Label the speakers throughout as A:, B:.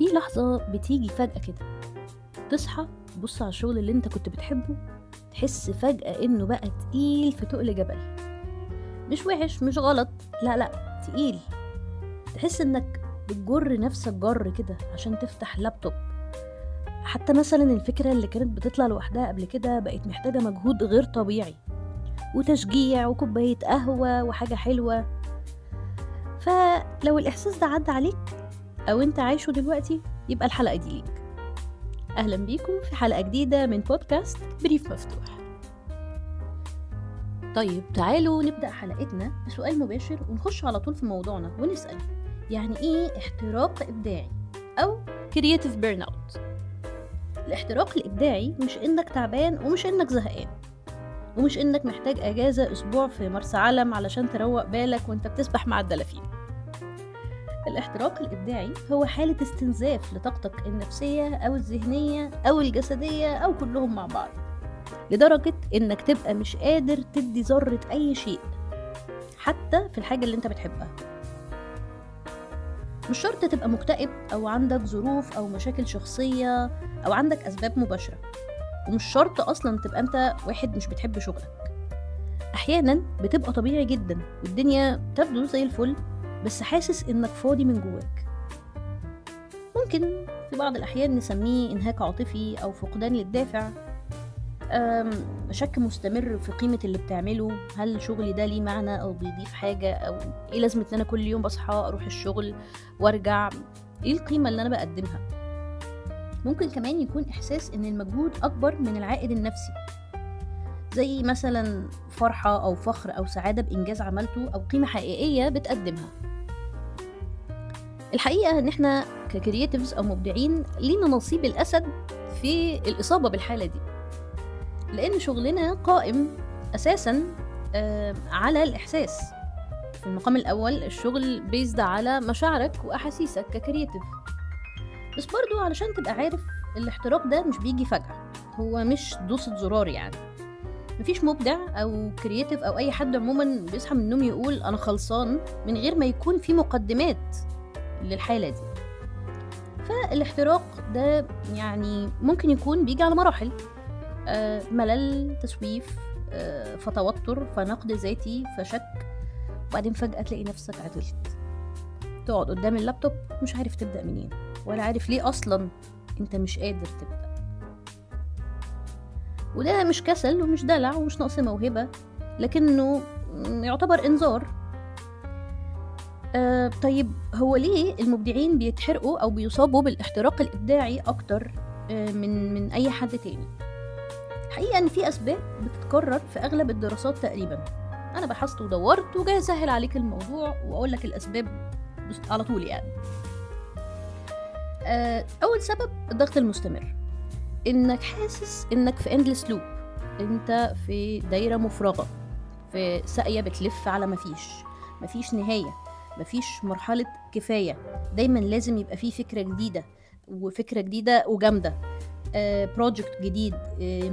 A: في لحظة بتيجي فجأة كده، تصحى تبُص على الشغل اللي أنت كنت بتحبه، تحس فجأة إنه بقى تقيل في تُقل جبل، مش وِحِش، مش غلط، لأ، لأ، تقيل، تحس إنك بتجُر نَفْسك جَر كده عشان تفتح لابتوب، حتى مثلًا الفكرة اللي كانت بتطلع لوحدها قبل كده بقت محتاجة مجهود غير طبيعي، وتشجيع وكوباية قهوة وحاجة حلوة، فلو الإحساس ده عدّى عليك أو أنت عايشه دلوقتي، يبقى الحلقة دي ليك. أهلا بيكم في حلقة جديدة من بودكاست بريف مفتوح. طيب تعالوا نبدأ حلقتنا بسؤال مباشر ونخش على طول في موضوعنا ونسأل يعني إيه احتراق إبداعي أو creative burnout؟ الاحتراق الإبداعي مش إنك تعبان ومش إنك زهقان ومش إنك محتاج أجازة أسبوع في مرسى علم علشان تروق بالك وإنت بتسبح مع الدلافين. الاحتراق الإبداعي هو حالة استنزاف لطاقتك النفسية أو الذهنية أو الجسدية أو كلهم مع بعض، لدرجة إنك تبقى مش قادر تدي ذرة أي شيء حتى في الحاجة اللي أنت بتحبها. مش شرط تبقى مكتئب أو عندك ظروف أو مشاكل شخصية أو عندك أسباب مباشرة، ومش شرط أصلا تبقى أنت واحد مش بتحب شغلك. أحيانا بتبقى طبيعي جدا والدنيا تبدو زي الفل، بس حاسس إنك فاضي من جواك. ممكن في بعض الأحيان نسميه إنهاك عاطفي أو فقدان للدافع، شك مستمر في قيمة اللي بتعمله، هل شغلي ده ليه معنى أو بيضيف حاجة، أو إيه لازمة إن أنا كل يوم بصحى أروح الشغل وأرجع، إيه القيمة اللي أنا بقدمها. ممكن كمان يكون إحساس إن المجهود أكبر من العائد النفسي، زي مثلا فرحة أو فخر أو سعادة بإنجاز عملته أو قيمة حقيقية بتقدمها. الحقيقة إن إحنا ككرياتيفز أو مبدعين لينا نصيب الأسد في الإصابة بالحالة دي، لأن شغلنا قائم أساساً على الإحساس. في المقام الأول الشغل بيزد على مشاعرك وأحاسيسك ككرياتيف، بس برضو علشان تبقى عارف الاحتراق ده مش بيجي فجأة، هو مش دوسة زرار يعني. مفيش مبدع أو كرياتيف أو أي حد عموماً بيصحى من النوم يقول أنا خلصان من غير ما يكون في مقدمات للحالة دي. فالاحتراق ده يعني ممكن يكون بيجي على مراحل، ملل، تسويف، فتوتر، فنقد ذاتي، فشك، وبعدين فجأة تلاقي نفسك عطلت، تقعد قدام اللابتوب مش عارف تبدأ منين ولا عارف ليه أصلا انت مش قادر تبدأ. وده مش كسل ومش دلع ومش نقص موهبة، لكنه يعتبر إنذار. طيب هو ليه المبدعين بيتحرقوا أو بيصابوا بالاحتراق الإبداعي أكتر من أي حد تاني؟ حقيقة إن في أسباب بتتكرر في أغلب الدراسات تقريبا. أنا بحثت ودورت وجاي أسهل عليك الموضوع وأقول لك الأسباب على طول يعني. أول سبب الضغط المستمر، إنك حاسس إنك في endless loop، أنت في دايرة مفرغة، في ساقية بتلف على مفيش نهاية، مفيش مرحلة كفاية، دايما لازم يبقى فيه فكرة جديدة وفكرة جديدة وجامدة، بروجكت جديد،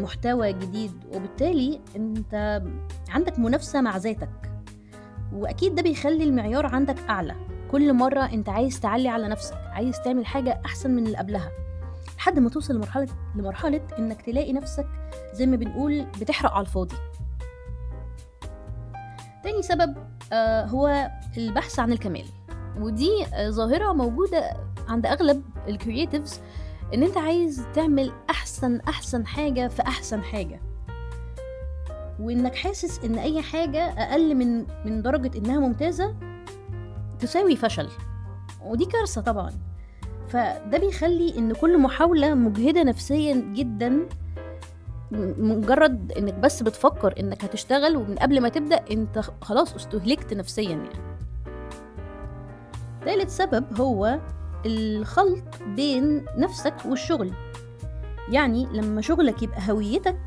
A: محتوى جديد، وبالتالي انت عندك منافسة مع ذاتك، واكيد ده بيخلي المعيار عندك اعلى. كل مرة انت عايز تعلي على نفسك، عايز تعمل حاجة احسن من اللي قبلها، لحد ما توصل لمرحلة انك تلاقي نفسك زي ما بنقول بتحرق على الفاضي. تاني سبب هو البحث عن الكمال، ودي ظاهرة موجودة عند اغلب الكرياتيفز، ان انت عايز تعمل احسن حاجة في احسن حاجة، وانك حاسس ان اي حاجة اقل من درجة انها ممتازة تساوي فشل، ودي كارثة طبعا. فده بيخلي ان كل محاولة مجهدة نفسيا جدا، مجرد انك بس بتفكر انك هتشتغل ومن قبل ما تبدأ انت خلاص استهلكت نفسيا يعني. ثالث سبب هو الخلط بين نفسك والشغل، يعني لما شغلك يبقى هويتك،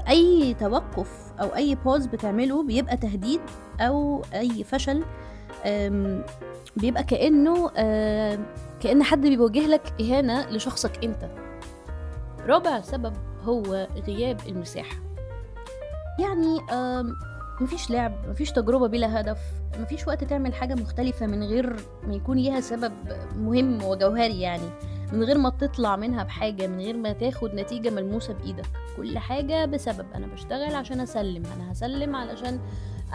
A: أي توقف أو أي باوز بتعمله بيبقى تهديد، أو أي فشل بيبقى كأن حد بيوجه لك إهانة لشخصك أنت. رابع سبب هو غياب المساحة، يعني مفيش لعب، مفيش تجربة بلا هدف، مفيش وقت تعمل حاجة مختلفة من غير ما يكون ليها سبب مهم وجوهري يعني، من غير ما تطلع منها بحاجة، من غير ما تاخد نتيجة ملموسة بإيدك. كل حاجة بسبب، أنا بشتغل عشان أسلم، أنا هسلم علشان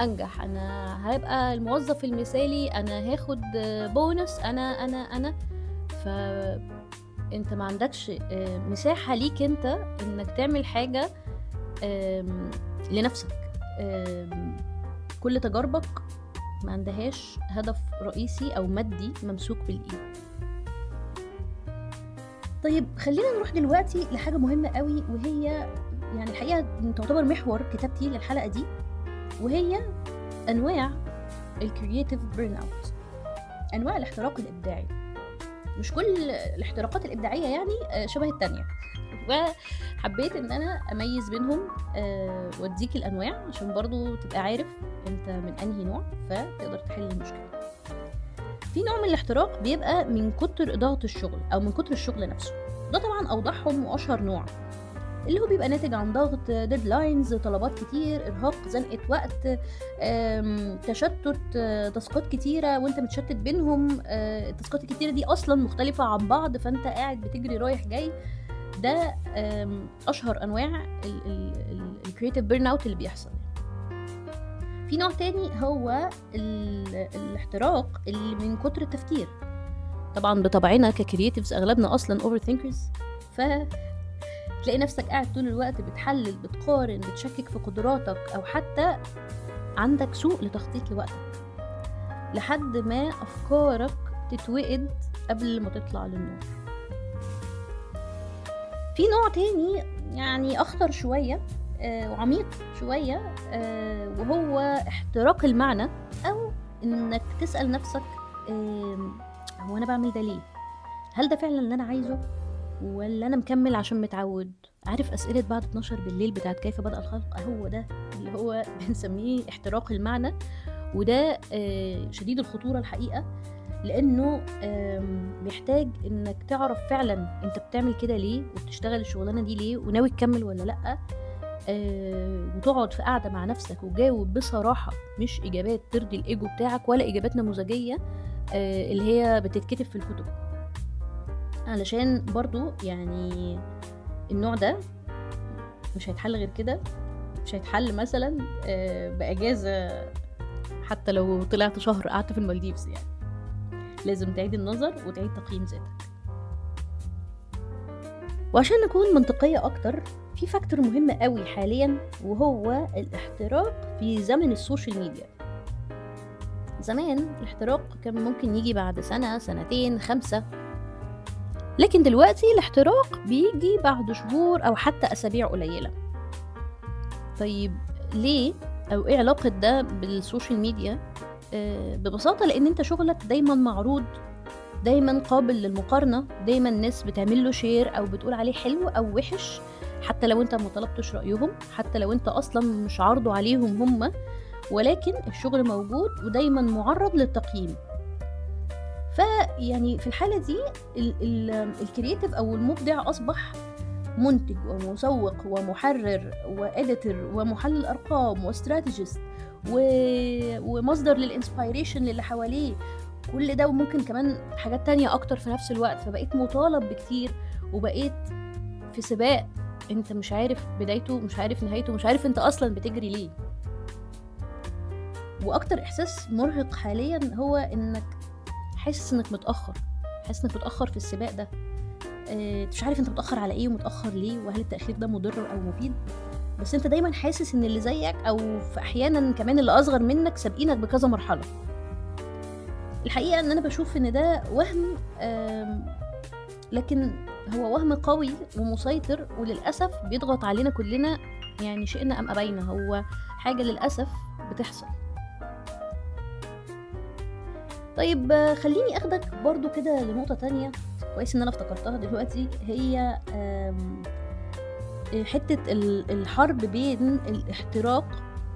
A: أنجح، أنا هيبقى الموظف المثالي، أنا هاخد بونس، أنا فأنت ما عندكش مساحة ليك أنت إنك تعمل حاجة لنفسك. كل تجاربك ما عندهاش هدف رئيسي أو مادي ممسوك بالإيد. طيب خلينا نروح دلوقتي لحاجة مهمة قوي، وهي يعني الحقيقة تعتبر محور كتابتي للحلقة دي، وهي أنواع الكرياتيف بيرن اوت، أنواع الاحتراق الإبداعي. مش كل الاحتراقات الإبداعية يعني شبه التانية، وحبيت ان انا اميز بينهم واديك الانواع عشان برضو تبقى عارف انت من انهي نوع فتقدر تحل المشكله. في نوع من الاحتراق بيبقى من كتر ضغط الشغل او من كتر الشغل نفسه، ده طبعا اوضحهم واشهر نوع، اللي هو بيبقى ناتج عن ضغط ديدلاينز، طلبات كتير، ارهاق، زنقه وقت، تشتت، تاسكات كتيره وانت متشتت بينهم، التاسكات الكتيره دي اصلا مختلفه عن بعض فانت قاعد بتجري رايح جاي. ده اشهر انواع الكرياتيف بيرن اوت اللي بيحصل. في نوع تاني هو الاحتراق اللي من كتر التفكير. طبعا بطبعنا ككرياتيفز اغلبنا اصلا اوفر ثينكرز، فتلاقي نفسك قاعد طول الوقت بتحلل، بتقارن، بتشكك في قدراتك، او حتى عندك سوء لتخطيط لوقتك لحد ما افكارك تتوقد قبل ما تطلع للنور. في نوع تاني يعني أخطر شوية وعميق شوية، وهو احتراق المعنى، أو إنك تسأل نفسك هو أنا بعمل ده ليه؟ هل ده فعلا اللي أنا عايزه؟ ولا أنا مكمل عشان متعود؟ عارف أسئلة بعد 12 بالليل بتاعت كيف بدأ الخلق؟ هو ده اللي هو بنسميه احتراق المعنى، وده شديد الخطورة الحقيقة، لانه بيحتاج انك تعرف فعلا انت بتعمل كده ليه، وبتشتغل الشغلانه دي ليه، وناوي تكمل ولا لا، وتقعد في قاعده مع نفسك وجاوب بصراحه، مش اجابات ترضي الايجو بتاعك ولا اجابات نموذجيه اللي هي بتتكتب في الكتب، علشان برضو يعني النوع ده مش هيتحل غير كده. مش هيتحل مثلا باجازه، حتى لو طلعت شهر قعدت في المالديفز، يعني لازم تعيد النظر وتعيد تقييم ذاتك. وعشان نكون منطقية أكتر، في فاكتور مهم قوي حاليا، وهو الاحتراق في زمن السوشيال ميديا. زمان الاحتراق كان ممكن يجي بعد سنة، سنتين، 5، لكن دلوقتي الاحتراق بيجي بعد شهور أو حتى أسابيع قليلة. طيب ليه؟ أو إيه علاقة ده بالسوشيال ميديا؟ ببساطة لأن أنت شغلك دايما معروض، دايما قابل للمقارنة، دايما الناس بتعمل له شير أو بتقول عليه حلو أو وحش، حتى لو أنت ما طلبتش رأيهم، حتى لو أنت أصلا مش عارضه عليهم هم، ولكن الشغل موجود ودايما معرض للتقييم. فيعني في الحالة دي الكرياتيف أو المبدع أصبح منتج ومسوق ومحرر وإديتور ومحلل أرقام واستراتيجيست ومصدر للإنسبايريشن للي حواليه، كل ده وممكن كمان حاجات تانية أكتر في نفس الوقت. فبقيت مطالب بكتير، وبقيت في سباق انت مش عارف بدايته، مش عارف نهايته، مش عارف انت أصلا بتجري ليه. وأكتر إحساس مرهق حاليا هو إنك حاسس إنك متأخر، حاسس إنك متأخر في السباق ده، مش عارف انت متأخر على ايه ومتأخر ليه، وهل التأخير ده مضر أو مفيد، بس انت دايما حاسس ان اللي زيك او في احيانا كمان اللي اصغر منك سابقينك بكذا مرحلة. الحقيقة ان انا بشوف ان ده وهم، لكن هو وهم قوي ومسيطر، وللأسف بيضغط علينا كلنا، يعني شئنا ام ابينا، هو حاجة للأسف بتحصل. طيب خليني اخدك برضو كده لنقطة تانية، كويس ان انا افتكرتها دلوقتي، هي حتة الحرب بين الاحتراق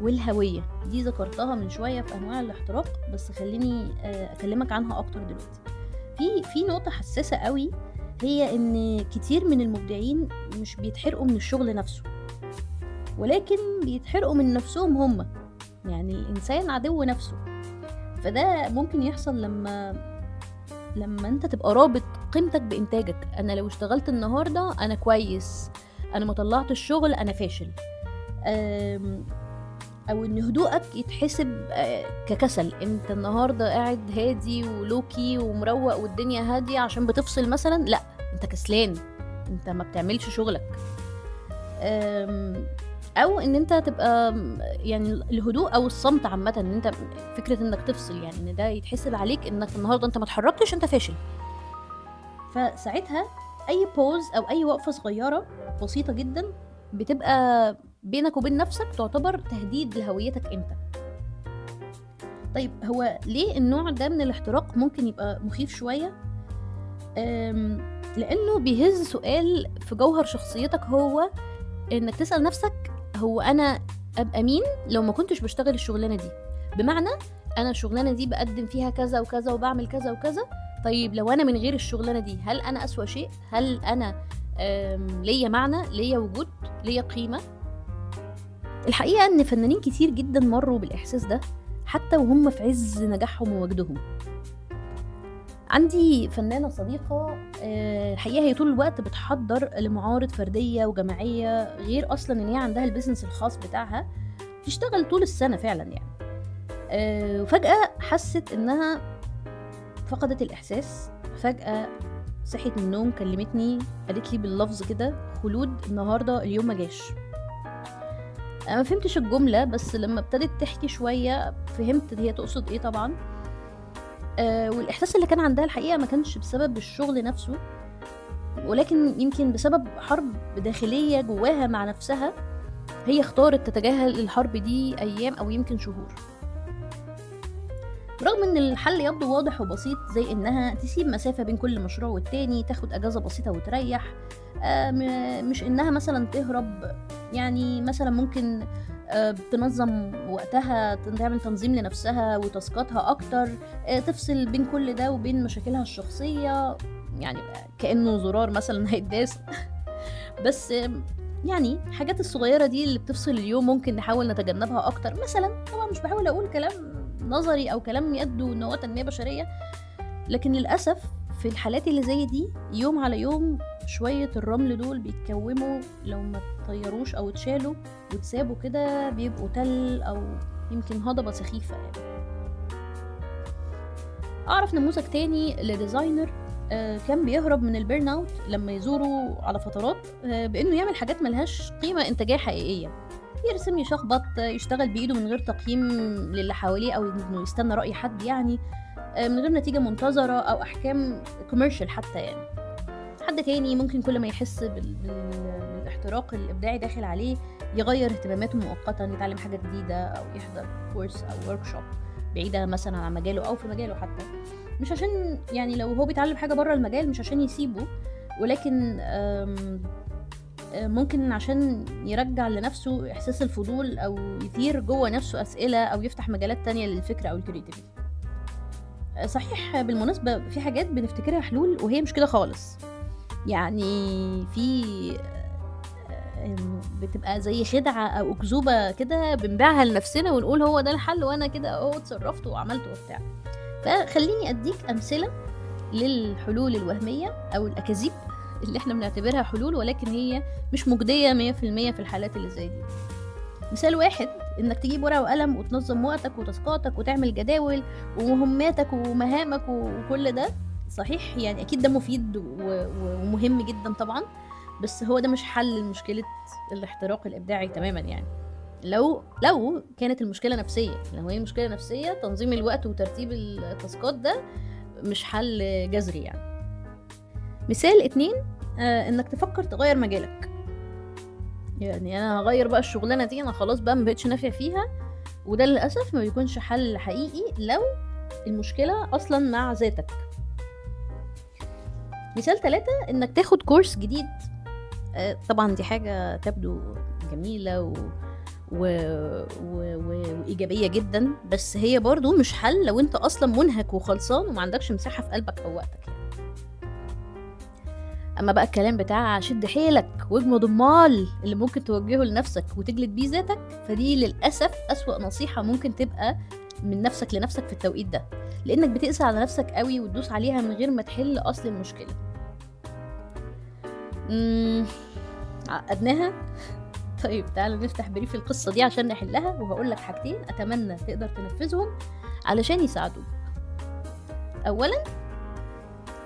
A: والهوية. دي ذكرتها من شوية في انواع الاحتراق، بس خليني اكلمك عنها اكتر دلوقتي. في نقطة حساسة قوي، هي ان كتير من المبدعين مش بيتحرقوا من الشغل نفسه، ولكن بيتحرقوا من نفسهم هم. يعني الإنسان عدو نفسه. فده ممكن يحصل لما انت تبقى رابط قيمتك بإنتاجك. أنا لو اشتغلت النهاردة أنا كويس، أنا ما طلعت الشغل أنا فاشل. أم، او ان هدوءك يتحسب ككسل. انت النهارده قاعد هادي ولوكي ومروق والدنيا هاديه عشان بتفصل مثلا، لا انت كسلان، انت ما بتعملش شغلك. او ان انت تبقى يعني الهدوء او الصمت عامه، ان انت فكره انك تفصل، يعني ان ده يتحسب عليك انك النهارده انت ما اتحركتش انت فاشل. فساعتها اي بوز او اي وقفه صغيره بسيطه جدا بتبقى بينك وبين نفسك تعتبر تهديد لهويتك انت. طيب هو ليه النوع ده من الاحتراق ممكن يبقى مخيف شوية؟ لأنه بيهز سؤال في جوهر شخصيتك، هو إنك تسأل نفسك هو أنا أبقى مين لو ما كنتش بشتغل الشغلانة دي؟ بمعنى أنا الشغلانة دي بقدم فيها كذا وكذا وبعمل كذا وكذا، طيب لو أنا من غير الشغلانة دي هل أنا أسوأ شيء؟ هل أنا ليا معنى، ليا وجود، ليا قيمة؟ الحقيقة إن فنانين كتير جدا مروا بالإحساس ده حتى وهم في عز نجاحهم ووجدهم. عندي فنانة صديقة الحقيقة هي طول الوقت بتحضر لمعارض فردية وجماعية، غير أصلا إن هي عندها البيزنس الخاص بتاعها، تشتغل طول السنة فعلا يعني. وفجأة حست إنها فقدت الإحساس. فجأة صحيت من النوم، كلمتني قالت لي باللفظ كده: خلود النهاردة اليوم ما جاش. أنا ما فهمتش الجملة، بس لما ابتدت تحكي شوية فهمت هي تقصد ايه طبعا. والإحساس اللي كان عندها الحقيقة ما كانش بسبب الشغل نفسه، ولكن يمكن بسبب حرب داخلية جواها مع نفسها. هي اختارت تتجاهل الحرب دي أيام أو يمكن شهور، رغم ان الحل يبدو واضح وبسيط، زي انها تسيب مسافة بين كل مشروع والتاني، تاخد اجازة بسيطة وتريح. مش انها مثلا تهرب، يعني مثلا ممكن تنظم وقتها، تعمل تنظيم لنفسها وتاسكاتها اكتر، تفصل بين كل ده وبين مشاكلها الشخصية، يعني كأنه زرار مثلا هيتداس. بس يعني الحاجات الصغيرة دي اللي بتفصل اليوم ممكن نحاول نتجنبها اكتر. مثلا طبعا مش بحاول اقول كلام نظري او كلام يبدو ان هو تنمية بشرية، لكن للأسف في الحالات اللي زي دي يوم على يوم شوية الرمل دول بيتكوموا، لو ما تطيروش او اتشالوا وتسابوا كده بيبقوا تل او يمكن هضبة سخيفة يعني. اعرف نموذج تاني لديزاينر كان بيهرب من البيرن اوت لما يزوروا على فترات بانه يعمل حاجات ملهاش قيمة انتاجية حقيقية، يرسم، يشخبط، يشتغل بايده من غير تقييم للي حواليه او انه يستنى رأي حد، يعني من غير نتيجة منتظرة او احكام كوميرشال حتى. يعني حد تاني ممكن كل ما يحس بالاحتراق الابداعي داخل عليه يغير اهتماماته مؤقتا، يتعلم حاجة جديدة او يحضر كورس او وركشوب بعيدة مثلا عن مجاله او في مجاله حتى، مش عشان يعني لو هو بيتعلم حاجة بره المجال مش عشان يسيبه، ولكن ممكن عشان يرجع لنفسه إحساس الفضول أو يثير جوه نفسه أسئلة أو يفتح مجالات تانية للفكرة أو الكرياتيفيتي. صحيح بالمناسبة في حاجات بنفتكرها حلول وهي مش كده خالص، يعني في بتبقى زي خدعة أو أكذوبة كده بنبيعها لنفسنا ونقول هو ده الحل وأنا كده أهو اتصرفت وعملت وبتاع. فخليني أديك أمثلة للحلول الوهمية أو الأكاذيب اللي احنا بنعتبرها حلول ولكن هي مش مجدية 100% في الحالات اللي زي دي. مثال واحد: انك تجيب ورقة وقلم وتنظم وقتك وتاسكاتك وتعمل جداول ومهماتك ومهامك وكل ده. صحيح يعني اكيد ده مفيد ومهم جدا طبعا، بس هو ده مش حل لمشكلة الاحتراق الابداعي تماما. يعني لو كانت المشكلة نفسية، لو هي المشكلة نفسية، تنظيم الوقت وترتيب التاسكات ده مش حل جذري يعني. مثال 2: انك تفكر تغير مجالك، يعني انا هغير بقى الشغلانه دي، انا خلاص بقى ما بقتش نافع فيها، وده للاسف ما بيكونش حل حقيقي لو المشكله اصلا مع ذاتك. مثال 3: انك تاخد كورس جديد، طبعا دي حاجه تبدو جميله وإيجابية جدا، بس هي برضو مش حل لو انت اصلا منهك وخلصان وما عندكش مساحة في قلبك او وقتك يعني. اما بقى الكلام بتاع شد حيلك واجمد امال اللي ممكن توجهه لنفسك وتجلد بيه ذاتك، فدي للاسف اسوأ نصيحة ممكن تبقى من نفسك لنفسك في التوقيت ده، لانك بتقسى على نفسك قوي وتدوس عليها من غير ما تحل اصل المشكلة. عقدناها. طيب تعالوا نفتح بريف القصة دي عشان نحلها، وهقول لك حاجتين أتمنى تقدر تنفذهم علشان يساعدوك. أولا،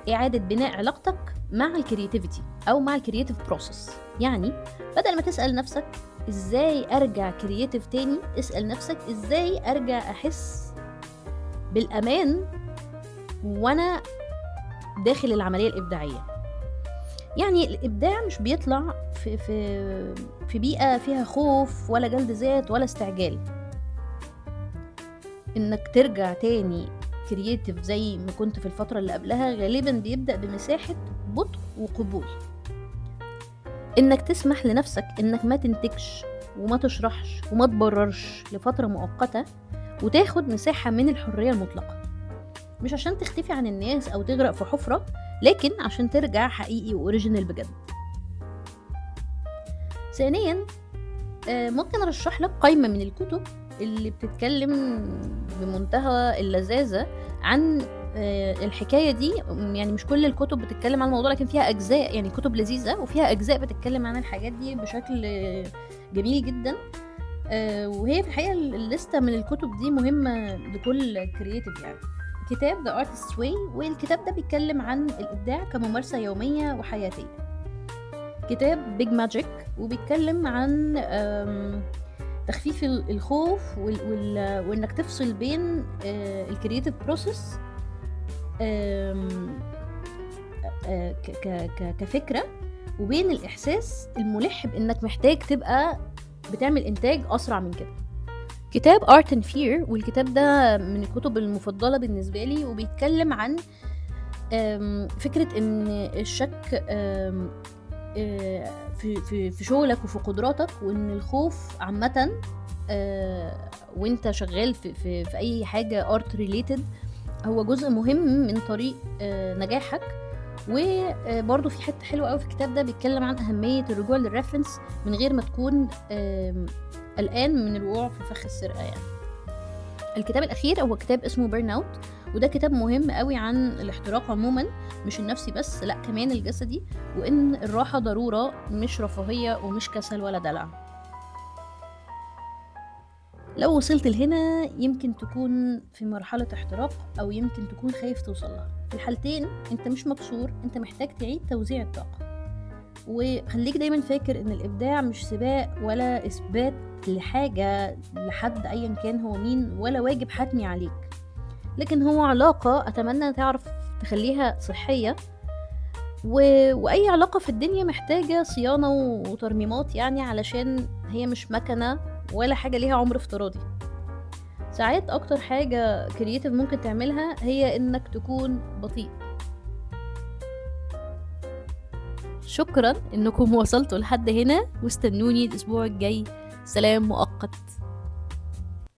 A: إعادة بناء علاقتك مع الكرياتيفيتي أو مع الكرياتيف بروسس. يعني بدل ما تسأل نفسك إزاي أرجع كرياتيف تاني، اسأل نفسك إزاي أرجع أحس بالأمان وأنا داخل العملية الإبداعية. يعني الإبداع مش بيطلع في بيئة فيها خوف ولا جلد ذات ولا استعجال. إنك ترجع تاني كرياتيف زي ما كنت في الفترة اللي قبلها غالبا بيبدأ بمساحة بطء وقبول. إنك تسمح لنفسك إنك ما تنتجش وما تشرحش وما تبررش لفترة مؤقتة، وتاخد مساحة من الحرية المطلقة، مش عشان تختفي عن الناس أو تغرق في حفرة، لكن عشان ترجع حقيقي وأوريجينال بجد. ثانيا، ممكن أرشح لك قائمة من الكتب اللي بتتكلم بمنتهى اللذاذة عن الحكاية دي. يعني مش كل الكتب بتتكلم عن الموضوع، لكن فيها أجزاء، يعني كتب لذيذة وفيها أجزاء بتتكلم عن الحاجات دي بشكل جميل جدا. وهي في الحقيقة الليستة من الكتب دي مهمة لكل كرياتيف. يعني كتاب The Artist's Way، والكتاب ده بيتكلم عن الإبداع كممارسة يومية وحياتية. كتاب Big Magic، وبيتكلم عن تخفيف الخوف وإنك تفصل بين الكرياتيف بروسس كفكرة، وبين الإحساس الملح بإنك محتاج تبقى بتعمل إنتاج أسرع من كده. كتاب Art and Fear، والكتاب ده من الكتب المفضلة بالنسبة لي، وبيتكلم عن فكرة إن الشك في شغلك وفي قدراتك، وإن الخوف عامة وإنت شغال في أي حاجة art related هو جزء مهم من طريق نجاحك. وبرضو في حتة حلوة قوي في الكتاب ده بيتكلم عن أهمية الرجوع للريفرنس من غير ما تكون قلقان من الوقوع في فخ السرقة. يعني الكتاب الأخير هو كتاب اسمه بيرن اوت، وده كتاب مهم قوي عن الاحتراق عموما، مش النفسي بس، لا كمان الجسدي، وإن الراحة ضرورة مش رفاهية ومش كسل ولا دلع. لو وصلت لهنا يمكن تكون في مرحلة احتراق، أو يمكن تكون خايف توصلها. في الحالتين انت مش مكسور، انت محتاج تعيد توزيع الطاقة. وخليك دايما فاكر ان الإبداع مش سباق ولا إثبات لحاجة لحد أيا كان هو مين، ولا واجب حتمي عليك، لكن هو علاقة أتمنى تعرف تخليها صحية. وأي علاقة في الدنيا محتاجة صيانة وترميمات، يعني علشان هي مش مكنة ولا حاجة ليها عمر افتراضي. ساعات أكتر حاجة كرياتيف ممكن تعملها هي إنك تكون بطيء. شكرا إنكم وصلتوا لحد هنا، واستنوني الأسبوع الجاي. سلام مؤقت.